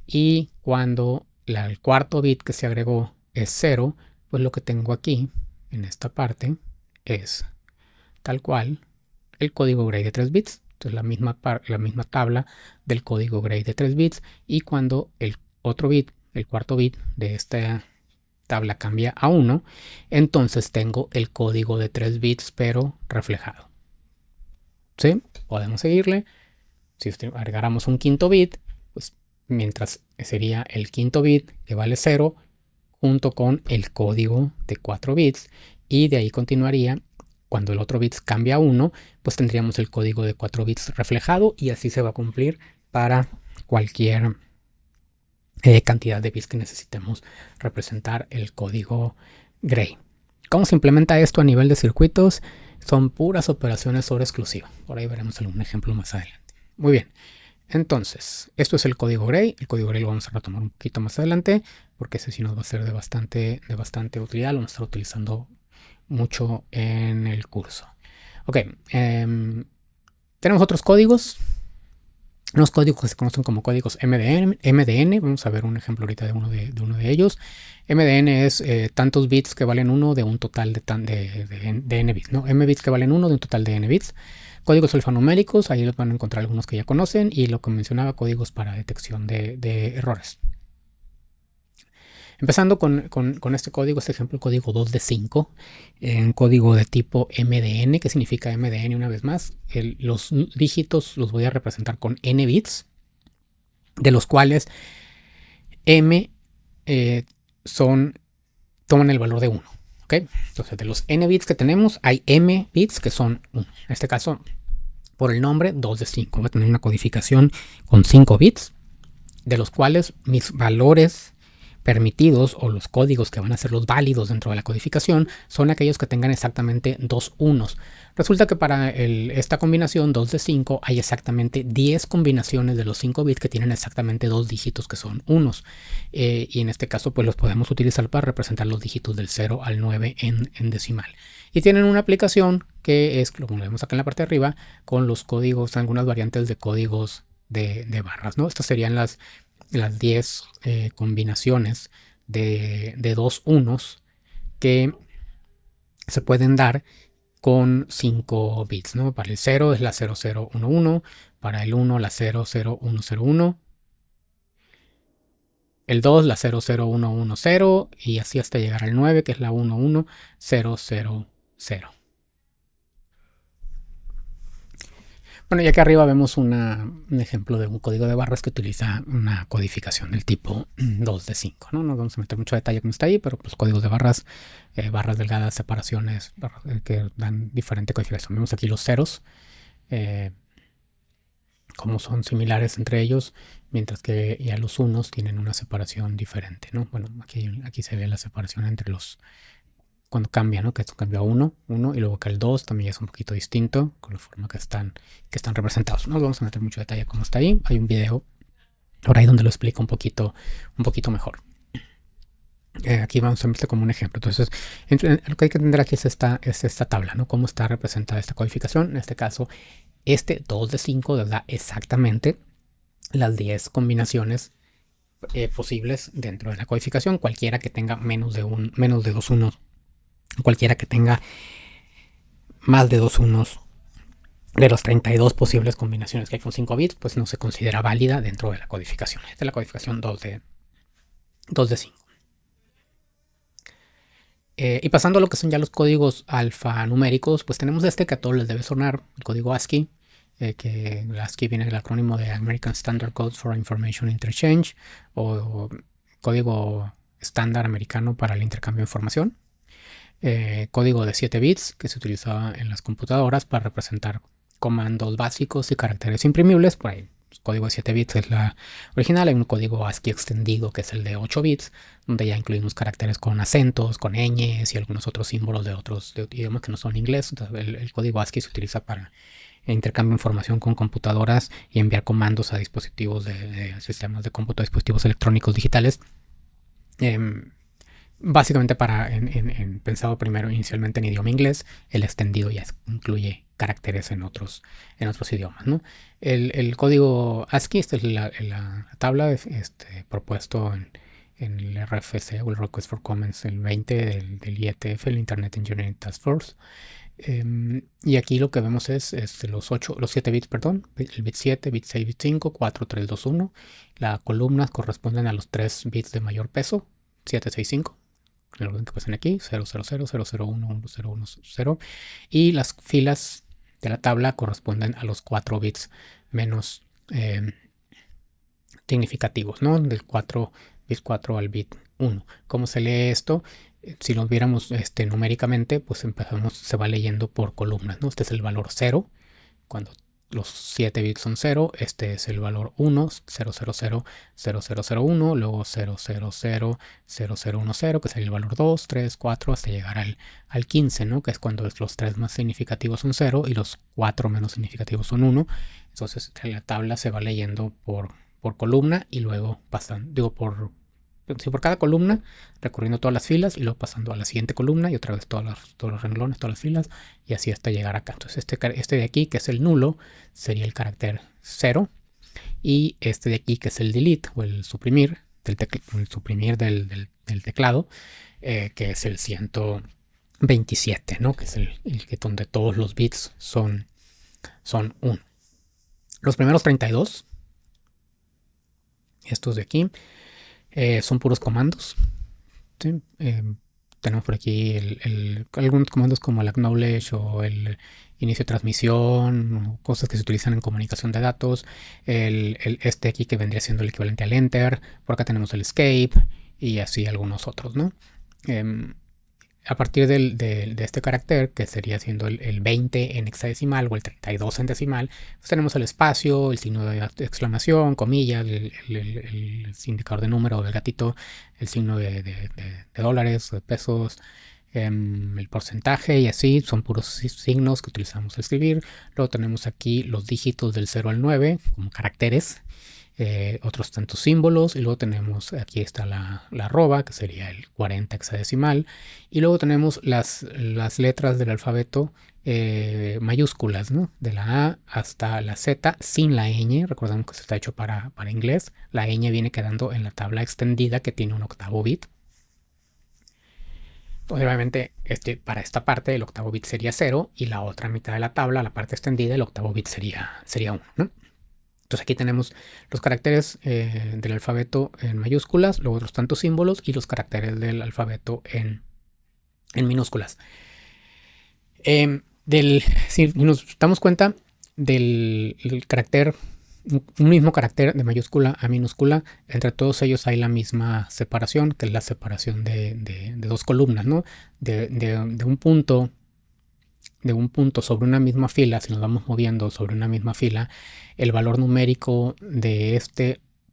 y cuando el cuarto bit que se agregó es 0, pues lo que tengo aquí en esta parte es tal cual el código gray de 3 bits. Entonces la misma tabla del código gray de 3 bits, y cuando el otro bit, el cuarto bit de esta tabla cambia a 1, entonces tengo el código de 3 bits pero reflejado. ¿Sí? Podemos seguirle. Si agregáramos un quinto bit, pues mientras sería el quinto bit que vale 0 junto con el código de 4 bits, y de ahí continuaría. Cuando el otro bit cambia a 1, pues tendríamos el código de 4 bits reflejado, y así se va a cumplir para cualquier cantidad de bits que necesitemos representar el código gray. ¿Cómo se implementa esto a nivel de circuitos? Son puras operaciones sobre exclusiva. Por ahí veremos algún ejemplo más adelante. Muy bien. Entonces, esto es el código gray. El código gray lo vamos a retomar un poquito más adelante, porque ese sí nos va a ser de bastante utilidad. Lo vamos a estar utilizando mucho en el curso. Ok. Tenemos otros códigos. Unos códigos que se conocen como códigos MDN. Vamos a ver un ejemplo ahorita de uno de ellos. MDN es tantos bits que valen 1 de un total de n bits, ¿no? M bits que valen 1 de un total de n bits. Códigos alfanuméricos, ahí los van a encontrar algunos que ya conocen, y lo que mencionaba, códigos para detección de errores. Empezando con este código, este ejemplo, el código 2 de 5, un código de tipo MDN. ¿Qué significa MDN? Una vez más, los dígitos los voy a representar con n bits, de los cuales m toman el valor de 1. ¿Ok? Entonces, de los n bits que tenemos, hay m bits que son 1. En este caso, por el nombre, 2 de 5. Voy a tener una codificación con 5 bits, de los cuales mis valores permitidos, o los códigos que van a ser los válidos dentro de la codificación, son aquellos que tengan exactamente 2 unos. Resulta que para esta combinación 2 de 5 hay exactamente 10 combinaciones de los 5 bits que tienen exactamente 2 dígitos que son unos, y en este caso pues los podemos utilizar para representar los dígitos del 0 al 9 en decimal. Y tienen una aplicación que es, como vemos acá en la parte de arriba, con los códigos, algunas variantes de códigos de barras, ¿no? Estas serían las 10 combinaciones de 2 unos que se pueden dar con 5 bits, ¿no? Para el 0 es la 0011, para el 1 la 00101, el 2 la 00110, y así hasta llegar al 9, que es la 11000. Bueno, y aquí arriba vemos un ejemplo de un código de barras que utiliza una codificación del tipo 2 de 5, ¿no? No vamos a meter mucho detalle como está ahí, pero pues códigos de barras, barras delgadas, separaciones, que dan diferente codificación. Vemos aquí los ceros, como son similares entre ellos, mientras que ya los unos tienen una separación diferente, ¿no? Bueno, aquí se ve la separación entre los, cuando cambia, ¿no? Que esto cambia a 1, y luego que el 2 también es un poquito distinto con la forma que están representados. No nos vamos a meter mucho detalle cómo está ahí. Hay un video por ahí donde lo explica un poquito mejor. Aquí vamos a verlo como un ejemplo. Entonces, lo que hay que entender aquí es esta tabla, ¿no? Cómo está representada esta codificación. En este caso, este 2 de 5 da exactamente las 10 combinaciones posibles dentro de la codificación. Cualquiera que tenga menos de 2 unos, cualquiera que tenga más de 2 unos, de las 32 posibles combinaciones que hay con 5 bits, pues no se considera válida dentro de la codificación. Esta es la codificación 2 de 5. Y pasando a lo que son ya los códigos alfanuméricos, pues tenemos este que a todos les debe sonar, el código ASCII, que ASCII viene del acrónimo de American Standard Code for Information Interchange, o código estándar americano para el intercambio de información. Código de 7 bits que se utilizaba en las computadoras para representar comandos básicos y caracteres imprimibles. Por ahí, el código de 7 bits es la original. Hay un código ASCII extendido que es el de 8 bits, donde ya incluimos caracteres con acentos, con ñes y algunos otros símbolos de otros idiomas que no son inglés. Entonces, el código ASCII se utiliza para intercambio de información con computadoras y enviar comandos a dispositivos de sistemas de cómputo, dispositivos electrónicos digitales. Básicamente pensado primero inicialmente en idioma inglés. El extendido ya incluye caracteres en otros idiomas, ¿no? El código ASCII, esta es la tabla propuesto en el RFC o el Request for Comments, el 20 del IETF, el Internet Engineering Task Force. Y aquí lo que vemos es los 7 bits, perdón, el bit 7, bit 6, bit 5, 4, 3, 2, 1. Las columnas corresponden a los 3 bits de mayor peso, 7, 6, 5. El orden que pasan aquí, 0, 0, 0, 0, 0, 1, 1, 0, 1, 0. Y las filas de la tabla corresponden a los 4 bits menos significativos, ¿no? Del bit 4 al bit 1. ¿Cómo se lee esto? Si lo viéramos numéricamente, pues se va leyendo por columnas, ¿no? Este es el valor 0, cuando los 7 bits son 0, este es el valor 1, 0, 0, 0, 0, 0, 0, 1, luego 0, 0, 0, 0, 0, 1, 0, que es el valor 2, 3, 4, hasta llegar al 15, ¿no? Que es cuando los 3 más significativos son 0 y los 4 menos significativos son 1. Entonces la tabla se va leyendo por columna y luego pasando, por cada columna, recorriendo todas las filas y luego pasando a la siguiente columna y otra vez todos los renglones, todas las filas, y así hasta llegar acá. Entonces este de aquí, que es el nulo, sería el carácter 0, y este de aquí, que es el delete o el suprimir del teclado, que es el 127, ¿no? Que es el que donde todos los bits son 1. Los primeros 32, estos de aquí, son puros comandos, ¿sí? Tenemos por aquí algunos comandos como el acknowledge o el inicio de transmisión, o cosas que se utilizan en comunicación de datos. Este aquí, que vendría siendo el equivalente al enter. Por acá tenemos el escape y así algunos otros, ¿no? A partir de este carácter, que sería siendo el 20 en hexadecimal o el 32 en decimal, pues tenemos el espacio, el signo de exclamación, comillas, el indicador de número del gatito, el signo de dólares, de pesos, el porcentaje, y así son puros signos que utilizamos al escribir. Luego tenemos aquí los dígitos del 0 al 9 como caracteres. Otros tantos símbolos, y luego tenemos, aquí está la arroba, que sería el 40 hexadecimal, y luego tenemos las letras del alfabeto mayúsculas, ¿no? De la A hasta la Z sin la ñ. Recordemos que se está hecho para inglés. La ñ viene quedando en la tabla extendida, que tiene un octavo bit. Obviamente, para esta parte el octavo bit sería 0, y la otra mitad de la tabla, la parte extendida, el octavo bit sería 1, ¿no? Entonces aquí tenemos los caracteres del alfabeto en mayúsculas, luego otros tantos símbolos y los caracteres del alfabeto en minúsculas. Si nos damos cuenta del carácter, un mismo carácter de mayúscula a minúscula, entre todos ellos hay la misma separación, que es la separación de dos columnas, ¿no? De un punto sobre una misma fila. Si nos vamos moviendo sobre una misma fila, el valor numérico de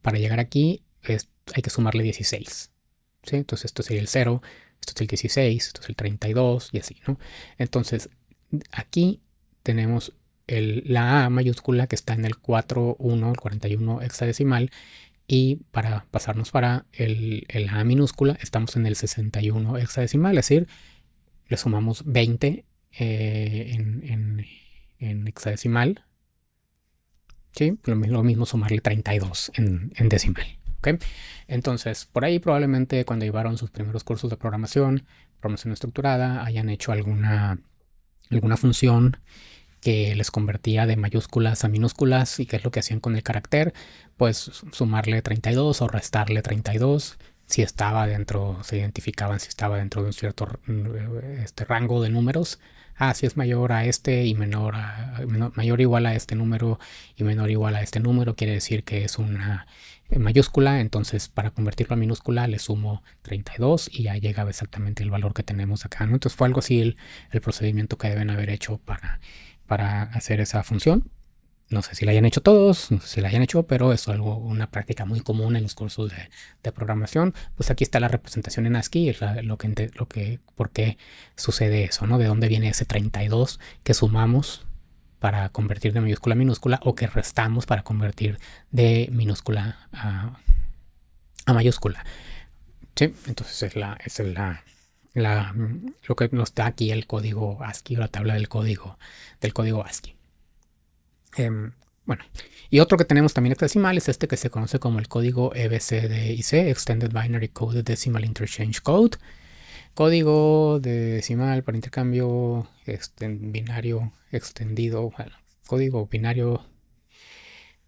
para llegar aquí hay que sumarle 16, ¿sí? Entonces esto sería el 0, esto es el 16, esto es el 32 y así, ¿no? Entonces aquí tenemos la A mayúscula, que está en el 41, el 41 hexadecimal, y para pasarnos para el A minúscula estamos en el 61 hexadecimal, es decir, le sumamos 20 en hexadecimal, ¿sí? Lo mismo sumarle 32 en decimal, ¿ok? Entonces, por ahí probablemente cuando llevaron sus primeros cursos de programación estructurada, hayan hecho alguna función que les convertía de mayúsculas a minúsculas, y qué es lo que hacían con el carácter, pues sumarle 32 o restarle 32, si estaba dentro, se identificaban si estaba dentro de un cierto rango de números. Si es mayor a este y mayor o igual a este número y menor o igual a este número, quiere decir que es una mayúscula. Entonces, para convertirlo a minúscula le sumo 32 y ya llega exactamente el valor que tenemos acá, ¿no? Entonces fue algo así el procedimiento que deben haber hecho para hacer esa función. No sé si la hayan hecho todos, no sé si la hayan hecho, pero es una práctica muy común en los cursos de programación. Pues aquí está la representación en ASCII, por qué sucede eso, ¿no? De dónde viene ese 32 que sumamos para convertir de mayúscula a minúscula, o que restamos para convertir de minúscula a mayúscula. Sí, entonces es lo que nos da aquí el código ASCII, o la tabla del código ASCII. Bueno, y otro que tenemos también hexadecimal es este que se conoce como el código EBCDIC, Extended Binary Coded Decimal Interchange Code. Código decimal para intercambio binario extendido, código binario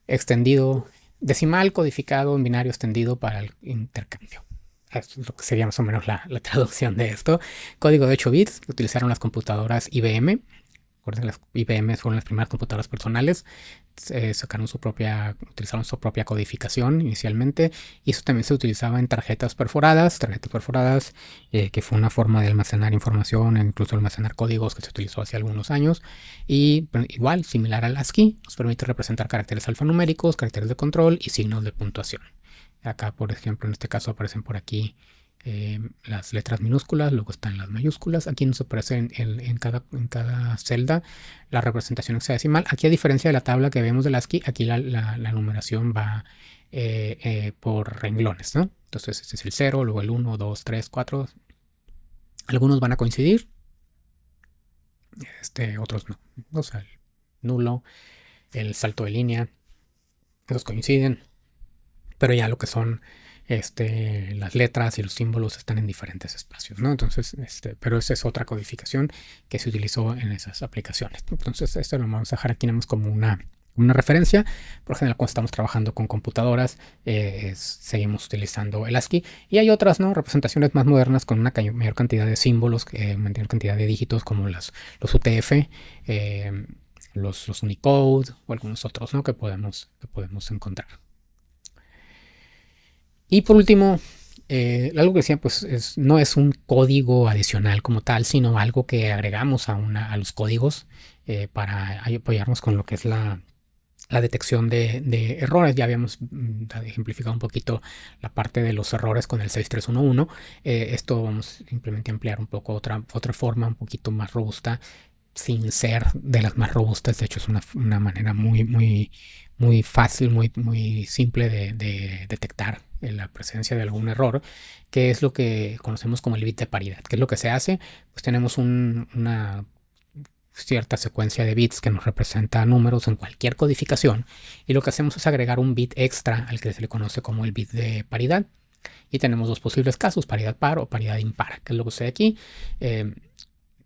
extendido, decimal codificado en binario extendido para el intercambio. Es lo que sería más o menos la traducción de esto. Código de 8 bits que utilizaron las computadoras IBM. Las IBM fueron las primeras computadoras personales, utilizaron su propia codificación inicialmente, y eso también se utilizaba en tarjetas perforadas, que fue una forma de almacenar información, incluso almacenar códigos, que se utilizó hace algunos años. Y igual, similar al ASCII, nos permite representar caracteres alfanuméricos, caracteres de control y signos de puntuación. Acá, por ejemplo, en este caso aparecen por aquí las letras minúsculas, luego están las mayúsculas. Aquí nos aparece en cada celda la representación hexadecimal. Aquí, a diferencia de la tabla que vemos del ASCII, aquí la numeración va por renglones, ¿no? Entonces este es el 0, luego el 1, 2, 3, 4. Algunos van a coincidir, otros no. O sea, el nulo, el salto de línea, esos coinciden, pero ya lo que son las letras y los símbolos están en diferentes espacios, ¿no? Entonces, pero esa es otra codificación que se utilizó en esas aplicaciones. Entonces, esto lo vamos a dejar aquí como una referencia. Por ejemplo, cuando estamos trabajando con computadoras, seguimos utilizando el ASCII. Y hay otras, ¿no? Representaciones más modernas con una mayor cantidad de símbolos, mayor cantidad de dígitos, como los UTF, los Unicode o algunos otros, ¿no? que podemos encontrar. Y por último, algo que decía, pues no es un código adicional como tal, sino algo que agregamos a los códigos para apoyarnos con lo que es la detección de errores. Ya habíamos ejemplificado un poquito la parte de los errores con el 6311. Esto vamos simplemente a emplear un poco otra forma un poquito más robusta, sin ser de las más robustas. De hecho, es una manera muy fácil, muy simple de detectar la presencia de algún error, que es lo que conocemos como el bit de paridad. ¿Qué es lo que se hace? Pues tenemos una cierta secuencia de bits que nos representa números en cualquier codificación, y lo que hacemos es agregar un bit extra al que se le conoce como el bit de paridad. Y tenemos dos posibles casos: paridad par o paridad impar. ¿Qué es lo que sucede aquí?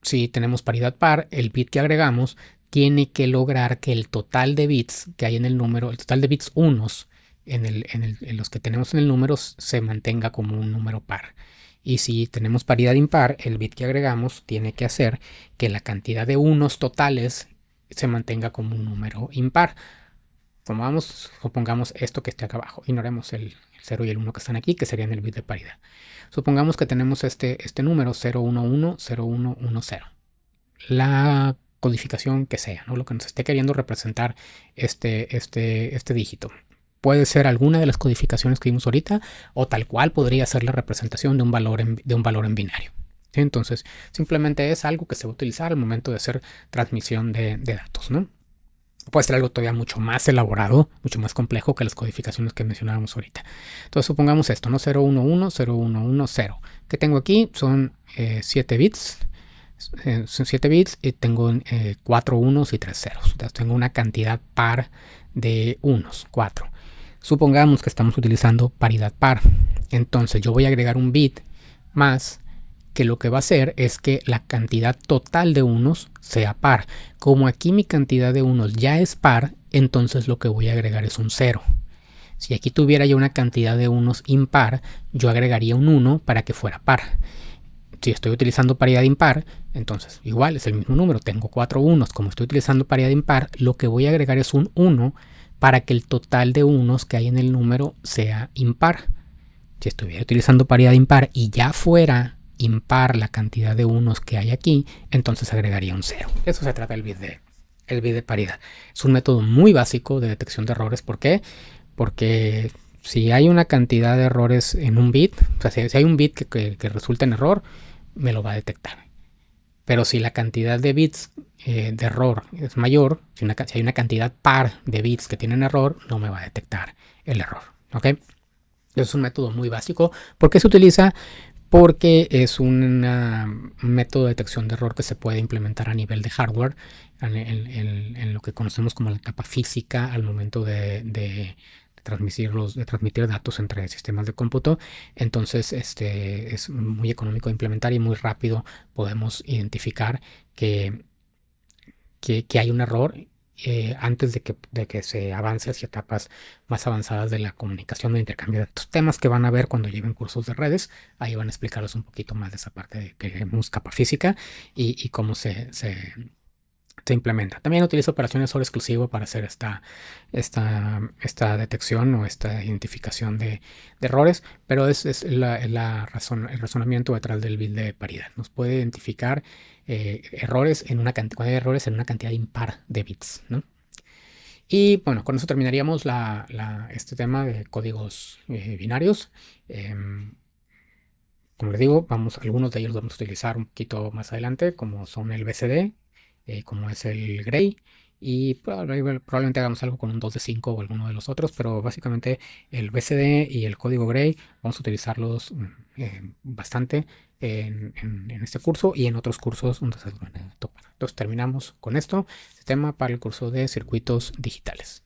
Si tenemos paridad par, el bit que agregamos tiene que lograr que el total de bits que hay en el número, el total de bits unos en los que tenemos en el número, se mantenga como un número par. Y si tenemos paridad impar, el bit que agregamos tiene que hacer que la cantidad de unos totales se mantenga como un número impar. Supongamos esto que está acá abajo. Ignoremos el 0 y el 1 que están aquí, que serían el bit de paridad. Supongamos que tenemos este número 0110110. La codificación que sea, ¿no? Lo que nos esté queriendo representar este dígito. Puede ser alguna de las codificaciones que vimos ahorita, o tal cual podría ser la representación de un valor en binario. ¿Sí? Entonces, simplemente es algo que se va a utilizar al momento de hacer transmisión de datos, ¿no? Puede ser algo todavía mucho más elaborado, mucho más complejo que las codificaciones que mencionábamos ahorita. Entonces, supongamos esto, ¿no? 0110110. ¿Qué tengo aquí? Son 7 bits. Son 7 bits y tengo 4 unos y 3 ceros. Entonces, tengo una cantidad par de unos, 4. Supongamos que estamos utilizando paridad par. Entonces yo voy a agregar un bit más, que lo que va a hacer es que la cantidad total de unos sea par. Como aquí mi cantidad de unos ya es par, entonces lo que voy a agregar es un 0. Si aquí tuviera yo una cantidad de unos impar, yo agregaría un 1 para que fuera par. Si estoy utilizando paridad impar, entonces igual es el mismo número, tengo 4 unos. Como estoy utilizando paridad impar, lo que voy a agregar es un 1 para que el total de unos que hay en el número sea impar. Si estuviera utilizando paridad impar y ya fuera impar la cantidad de unos que hay aquí, entonces agregaría un 0. Eso se trata el bit de paridad. Es un método muy básico de detección de errores. ¿Por qué? Porque si hay una cantidad de errores en un bit, o sea, si hay un bit que resulta en error, me lo va a detectar. Pero si la cantidad de bits de error es mayor, si hay una cantidad par de bits que tienen error, no me va a detectar el error. ¿Ok? Es un método muy básico. ¿Por qué se utiliza? Porque es un método de detección de error que se puede implementar a nivel de hardware, en lo que conocemos como la capa física al momento de transmitir datos entre sistemas de cómputo. Entonces es muy económico de implementar y muy rápido podemos identificar que hay un error antes de que se avance hacia etapas más avanzadas de la comunicación, de intercambio de datos. Temas que van a ver cuando lleven cursos de redes. Ahí van a explicarles un poquito más de esa parte de que llamamos capa física y cómo se implementa. También utiliza operaciones sobre exclusivo para hacer esta detección o esta identificación de errores, pero es el razonamiento detrás del bit de paridad. Nos puede identificar errores en una cantidad de errores en una cantidad impar de bits, ¿no? Y bueno, con eso terminaríamos este tema de códigos binarios. Como les digo, algunos de ellos vamos a utilizar un poquito más adelante, como son el BCD, como es el Gray, y probablemente hagamos algo con un 2 de 5 o alguno de los otros, pero básicamente el BCD y el código Gray vamos a utilizarlos bastante en este curso y en otros cursos donde se van a topar. Entonces terminamos con este tema para el curso de circuitos digitales.